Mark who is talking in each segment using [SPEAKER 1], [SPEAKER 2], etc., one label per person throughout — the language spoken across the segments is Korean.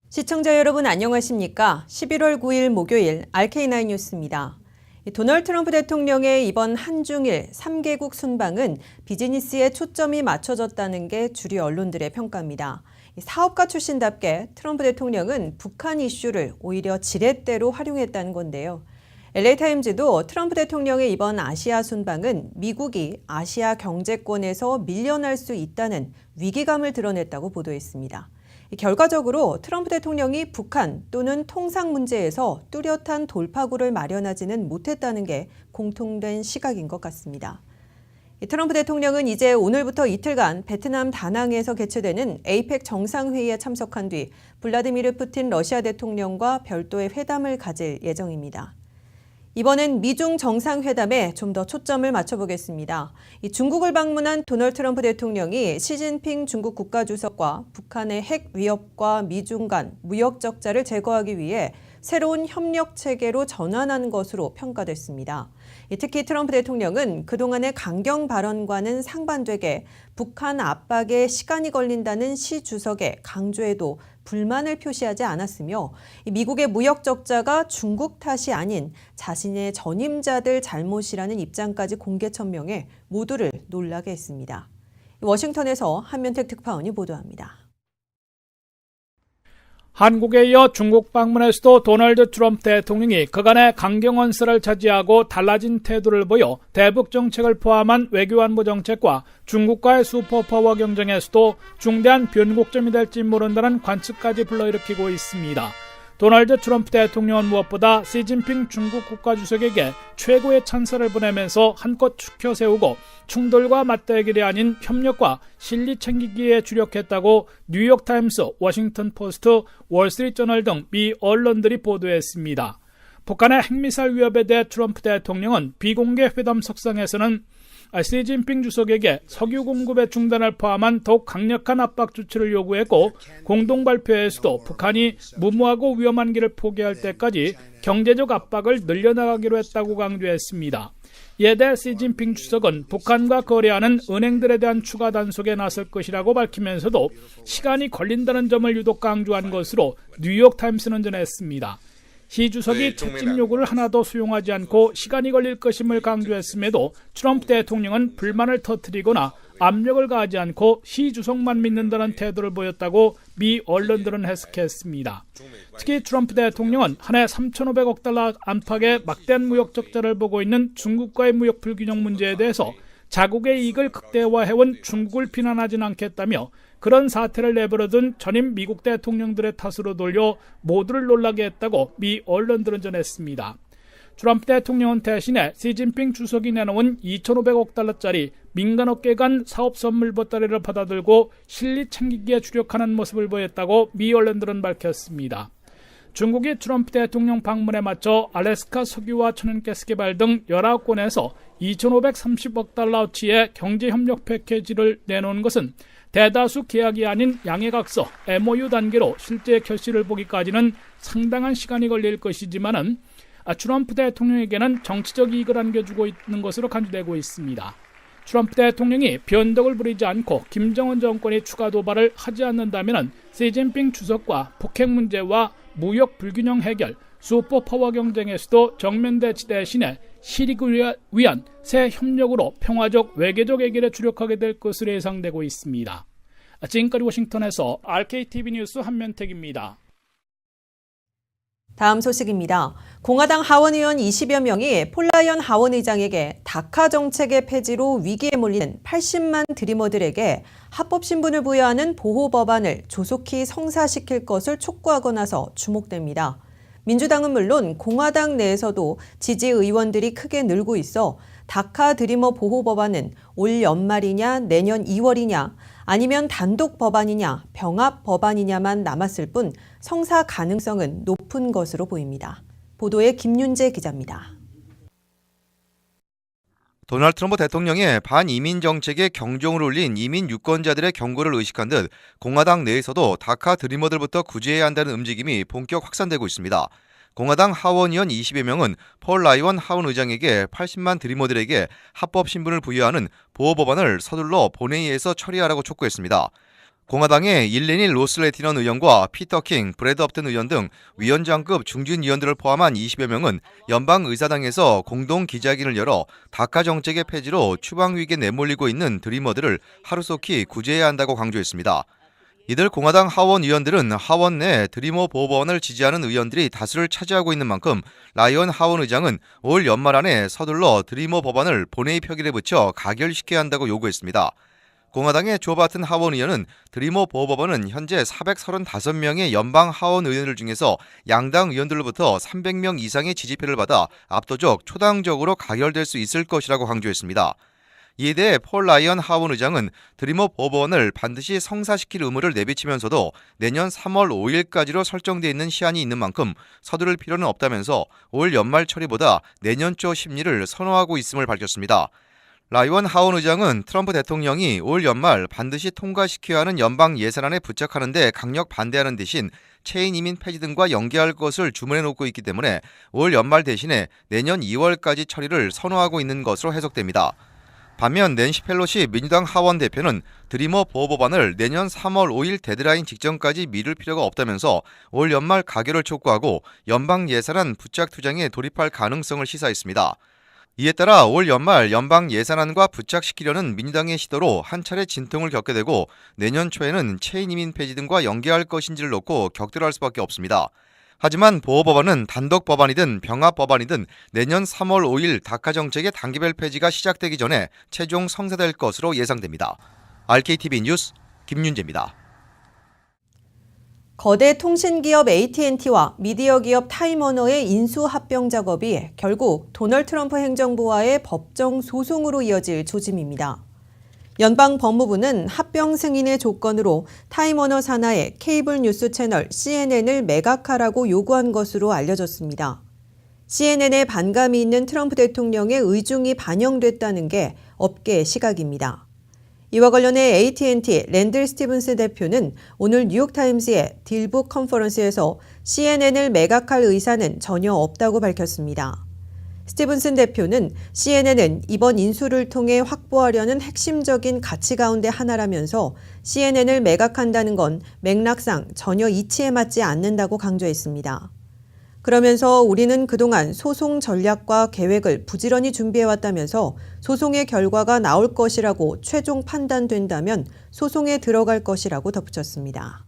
[SPEAKER 1] 시청자 여러분 안녕하십니까? 11월 9일 목요일 RK9 뉴스입니다. 도널드 트럼프 대통령의 이번 한중일 3개국 순방은 비즈니스에 초점이 맞춰졌다는 게 주류 언론들의 평가입니다. 사업가 출신답게 트럼프 대통령은 북한 이슈를 오히려 지렛대로 활용했다는 건데요. LA타임즈도 트럼프 대통령의 이번 아시아 순방은 미국이 아시아 경제권에서 밀려날 수 있다는 위기감을 드러냈다고 보도했습니다. 결과적으로 트럼프 대통령이 북한 또는 통상 문제에서 뚜렷한 돌파구를 마련하지는 못했다는 게 공통된 시각인 것 같습니다. 트럼프 대통령은 이제 오늘부터 이틀간 베트남 다낭에서 개최되는 APEC 정상회의에 참석한 뒤 블라디미르 푸틴 러시아 대통령과 별도의 회담을 가질 예정입니다. 이번엔 미중 정상회담에 좀 더 초점을 맞춰보겠습니다. 중국을 방문한 도널드 트럼프 대통령이 시진핑 중국 국가주석과 북한의 핵 위협과 미중 간 무역 적자를 제거하기 위해 새로운 협력 체계로 전환한 것으로 평가됐습니다. 특히 트럼프 대통령은 그동안의 강경 발언과는 상반되게 북한 압박에 시간이 걸린다는 시 주석의 강조에도 불만을 표시하지 않았으며 미국의 무역 적자가 중국 탓이 아닌 자신의 전임자들 잘못이라는 입장까지 공개 천명해 모두를 놀라게 했습니다. 워싱턴에서 한면택 특파원이 보도합니다.
[SPEAKER 2] 한국에 이어 중국 방문에서도 도널드 트럼프 대통령이 그간의 강경 언사를 자제하고 달라진 태도를 보여 대북 정책을 포함한 외교안보 정책과 중국과의 슈퍼파워 경쟁에서도 중대한 변곡점이 될지 모른다는 관측까지 불러일으키고 있습니다. 도널드 트럼프 대통령은 무엇보다 시진핑 중국 국가주석에게 최고의 찬사를 보내면서 한껏 추켜세우고 충돌과 맞대결이 아닌 협력과 실리 챙기기에 주력했다고 뉴욕타임스, 워싱턴포스트, 월스트리트저널 등 미 언론들이 보도했습니다. 북한의 핵미사일 위협에 대해 트럼프 대통령은 비공개 회담 석상에서는 시진핑 주석에게 석유 공급의 중단을 포함한 더욱 강력한 압박 조치를 요구했고 공동 발표에서도 북한이 무모하고 위험한 길을 포기할 때까지 경제적 압박을 늘려나가기로 했다고 강조했습니다. 이에 대해 시진핑 주석은 북한과 거래하는 은행들에 대한 추가 단속에 나설 것이라고 밝히면서도 시간이 걸린다는 점을 유독 강조한 것으로 뉴욕타임스는 전했습니다. 시 주석이 채찍 요구를 하나도 수용하지 않고 시간이 걸릴 것임을 강조했음에도 트럼프 대통령은 불만을 터뜨리거나 압력을 가하지 않고 시 주석만 믿는다는 태도를 보였다고 미 언론들은 해석했습니다. 특히 트럼프 대통령은 한 해 3,500억 달러 안팎의 막대한 무역 적자를 보고 있는 중국과의 무역 불균형 문제에 대해서 자국의 이익을 극대화해온 중국을 비난하진 않겠다며 그런 사태를 내버려둔 전임 미국 대통령들의 탓으로 돌려 모두를 놀라게 했다고 미 언론들은 전했습니다. 트럼프 대통령은 대신에 시진핑 주석이 내놓은 2,500억 달러짜리 민간업계 간 사업 선물 보따리를 받아들고 실리 챙기기에 주력하는 모습을 보였다고 미 언론들은 밝혔습니다. 중국이 트럼프 대통령 방문에 맞춰 알래스카 석유와 천연가스 개발 등 19건에서 2,530억 달러어치의 경제협력 패키지를 내놓은 것은 대다수 계약이 아닌 양해각서 MOU 단계로 실제 결실을 보기까지는 상당한 시간이 걸릴 것이지만은 트럼프 대통령에게는 정치적 이익을 안겨주고 있는 것으로 간주되고 있습니다. 트럼프 대통령이 변덕을 부리지 않고 김정은 정권이 추가 도발을 하지 않는다면 시진핑 주석과 북핵 문제와 무역 불균형 해결, 슈퍼파워 경쟁에서도 정면 대치 대신에 실익을 위한 새 협력으로 평화적 외교적 해결에 주력하게 될 것으로 예상되고 있습니다. 지금까지 워싱턴에서 RKTV 뉴스 한면택입니다.
[SPEAKER 1] 다음 소식입니다. 공화당 하원 의원 20여 명이 폴라이언 하원 의장에게 다카 정책의 폐지로 위기에 몰리는 80만 드리머들에게 합법 신분을 부여하는 보호 법안을 조속히 성사시킬 것을 촉구하고 나서 주목됩니다. 민주당은 물론 공화당 내에서도 지지 의원들이 크게 늘고 있어 다카 드리머 보호 법안은 올 연말이냐 내년 2월이냐 아니면 단독 법안이냐 병합 법안이냐만 남았을 뿐 성사 가능성은 높은 것으로 보입니다. 보도에 김윤재 기자입니다.
[SPEAKER 3] 도널드 트럼프 대통령의 반이민 정책에 경종을 울린 이민 유권자들의 경고를 의식한 듯 공화당 내에서도 다카 드리머들부터 구제해야 한다는 움직임이 본격 확산되고 있습니다. 공화당 하원 의원 20여 명은 폴 라이언 하원 의장에게 80만 드리머들에게 합법 신분을 부여하는 보호 법안을 서둘러 본회의에서 처리하라고 촉구했습니다. 공화당의 일레니 로슬레티넌 의원과 피터 킹, 브래드 업튼 의원 등 위원장급 중진 의원들을 포함한 20여 명은 연방의사당에서 공동 기자회견을 열어 다카 정책의 폐지로 추방 위기에 내몰리고 있는 드리머들을 하루속히 구제해야 한다고 강조했습니다. 이들 공화당 하원 의원들은 하원 내 드리머 보호법안을 지지하는 의원들이 다수를 차지하고 있는 만큼 라이언 하원 의장은 올 연말 안에 서둘러 드리머 법안을 본회의 표결에 붙여 가결시켜야 한다고 요구했습니다. 공화당의 조 바튼 하원 의원은 드리머 보호법안은 현재 435명의 연방 하원 의원들 중에서 양당 의원들로부터 300명 이상의 지지표를 받아 압도적 초당적으로 가결될 수 있을 것이라고 강조했습니다. 이에 대해 폴 라이언 하원 의장은 드리머 보호법안을 반드시 성사시킬 의무를 내비치면서도 내년 3월 5일까지로 설정돼 있는 시한이 있는 만큼 서두를 필요는 없다면서 올 연말 처리보다 내년 초 심리를 선호하고 있음을 밝혔습니다. 라이언 하원 의장은 트럼프 대통령이 올 연말 반드시 통과시켜야 하는 연방 예산안에 부착하는 데 강력 반대하는 대신 체인 이민 폐지 등과 연계할 것을 주문해 놓고 있기 때문에 올 연말 대신에 내년 2월까지 처리를 선호하고 있는 것으로 해석됩니다. 반면 낸시 펠로시 민주당 하원 대표는 드리머 보호법안을 내년 3월 5일 데드라인 직전까지 미룰 필요가 없다면서 올 연말 가결을 촉구하고 연방 예산안 부착 투쟁에 돌입할 가능성을 시사했습니다. 이에 따라 올 연말 연방 예산안과 부착시키려는 민주당의 시도로 한 차례 진통을 겪게 되고 내년 초에는 체인 이민 폐지 등과 연계할 것인지를 놓고 격돌할 수밖에 없습니다. 하지만 보호법안은 단독 법안이든 병합 법안이든 내년 3월 5일 다카 정책의 단계별 폐지가 시작되기 전에 최종 성사될 것으로 예상됩니다. RKTV 뉴스 김윤재입니다.
[SPEAKER 1] 거대 통신기업 AT&T와 미디어 기업 타임워너의 인수 합병 작업이 결국 도널드 트럼프 행정부와의 법정 소송으로 이어질 조짐입니다. 연방 법무부는 합병 승인의 조건으로 타임워너 산하의 케이블 뉴스 채널 CNN을 매각하라고 요구한 것으로 알려졌습니다. CNN에 반감이 있는 트럼프 대통령의 의중이 반영됐다는 게 업계의 시각입니다. 이와 관련해 AT&T 랜들 스티븐스 대표는 오늘 뉴욕타임스의 딜북 컨퍼런스에서 CNN을 매각할 의사는 전혀 없다고 밝혔습니다. 스티븐슨 대표는 CNN은 이번 인수를 통해 확보하려는 핵심적인 가치 가운데 하나라면서 CNN을 매각한다는 건 맥락상 전혀 이치에 맞지 않는다고 강조했습니다. 그러면서 우리는 그동안 소송 전략과 계획을 부지런히 준비해왔다면서 소송의 결과가 나올 것이라고 최종 판단된다면 소송에 들어갈 것이라고 덧붙였습니다.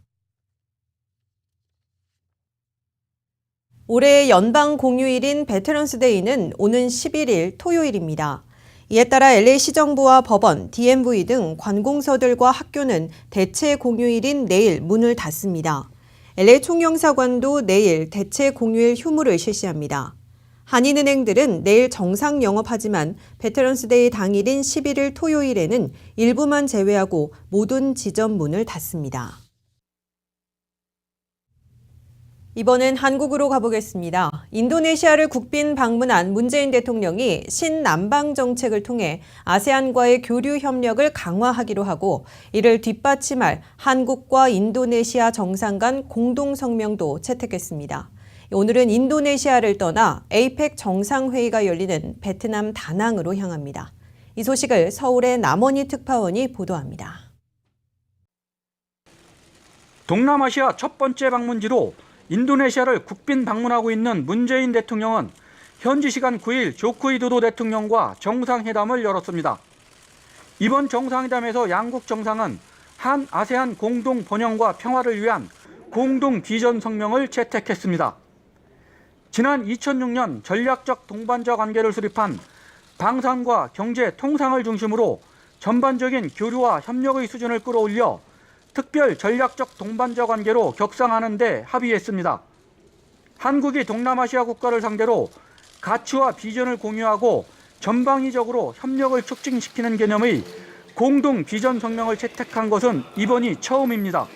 [SPEAKER 1] 올해 연방 공휴일인 베테런스 데이는 오는 11일 토요일입니다. 이에 따라 LA 시정부와 법원, DMV 등 관공서들과 학교는 대체 공휴일인 내일 문을 닫습니다. LA 총영사관도 내일 대체 공휴일 휴무를 실시합니다. 한인은행들은 내일 정상 영업하지만 베테런스 데이 당일인 11일 토요일에는 일부만 제외하고 모든 지점 문을 닫습니다. 이번엔 한국으로 가보겠습니다. 인도네시아를 국빈 방문한 문재인 대통령이 신남방 정책을 통해 아세안과의 교류 협력을 강화하기로 하고 이를 뒷받침할 한국과 인도네시아 정상 간 공동성명도 채택했습니다. 오늘은 인도네시아를 떠나 APEC 정상회의가 열리는 베트남 다낭으로 향합니다. 이 소식을 서울의 남원희 특파원이 보도합니다.
[SPEAKER 4] 동남아시아 첫 번째 방문지로 인도네시아를 국빈 방문하고 있는 문재인 대통령은 현지 시간 9일 조코위도도 대통령과 정상회담을 열었습니다. 이번 정상회담에서 양국 정상은 한 아세안 공동 번영과 평화를 위한 공동 비전 성명을 채택했습니다. 지난 2006년 전략적 동반자 관계를 수립한 방산과 경제 통상을 중심으로 전반적인 교류와 협력의 수준을 끌어올려 특별 전략적 동반자 관계로 격상하는 데 합의했습니다. 한국이 동남아시아 국가를 상대로 가치와 비전을 공유하고 전방위적으로 협력을 촉진시키는 개념의 공동 비전 성명을 채택한 것은 이번이 처음입니다.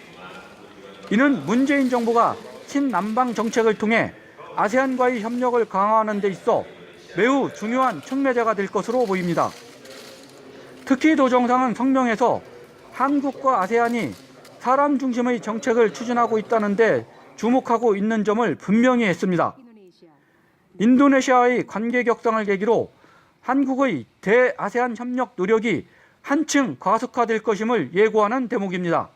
[SPEAKER 4] 이는 문재인 정부가 친남방 정책을 통해 아세안과의 협력을 강화하는 데 있어 매우 중요한 촉매제가 될 것으로 보입니다. 특히 도 정상은 성명에서 한국과 아세안이 사람 중심의 정책을 추진하고 있다는 데 주목하고 있는 점을 분명히 했습니다. 인도네시아의 관계 격상을 계기로 한국의 대아세안 협력 노력이 한층 가속화될 것임을 예고하는 대목입니다.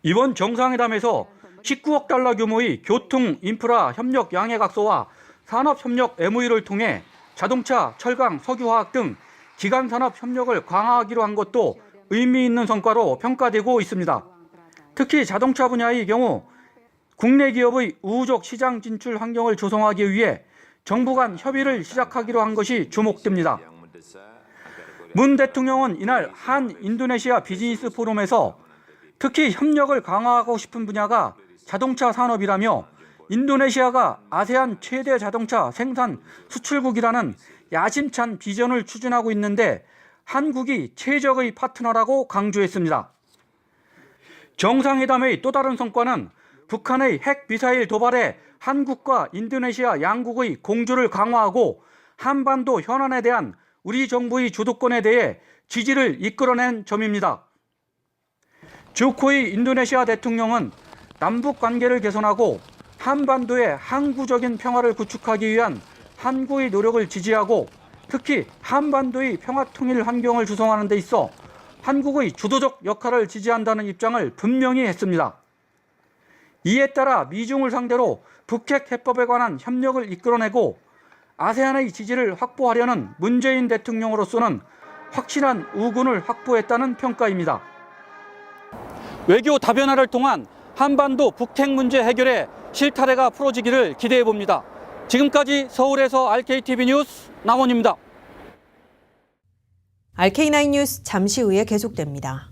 [SPEAKER 4] 이번 정상회담에서 19억 달러 규모의 교통, 인프라 협력 양해각서와 산업협력 MOU를 통해 자동차, 철강, 석유화학 등 기간산업 협력을 강화하기로 한 것도 의미 있는 성과로 평가되고 있습니다. 특히 자동차 분야의 경우 국내 기업의 우호적 시장 진출 환경을 조성하기 위해 정부 간 협의를 시작하기로 한 것이 주목됩니다. 문 대통령은 이날 한 인도네시아 비즈니스 포럼에서 특히 협력을 강화하고 싶은 분야가 자동차 산업이라며 인도네시아가 아세안 최대 자동차 생산 수출국이라는 야심찬 비전을 추진하고 있는데 한국이 최적의 파트너라고 강조했습니다. 정상회담의 또 다른 성과는 북한의 핵미사일 도발에 한국과 인도네시아 양국의 공조를 강화하고 한반도 현안에 대한 우리 정부의 주도권에 대해 지지를 이끌어낸 점입니다. 조코이 인도네시아 대통령은 남북 관계를 개선하고 한반도의 항구적인 평화를 구축하기 위한 한국의 노력을 지지하고 특히 한반도의 평화통일 환경을 조성하는 데 있어 한국의 주도적 역할을 지지한다는 입장을 분명히 했습니다. 이에 따라 미중을 상대로 북핵 해법에 관한 협력을 이끌어내고 아세안의 지지를 확보하려는 문재인 대통령으로서는 확실한 우군을 확보했다는 평가입니다. 외교 다변화를 통한 한반도 북핵 문제 해결에 실타래가 풀어지기를 기대해 봅니다. 지금까지 서울에서 RKTV 뉴스 남원입니다.
[SPEAKER 1] RK9 뉴스 잠시 후에 계속됩니다.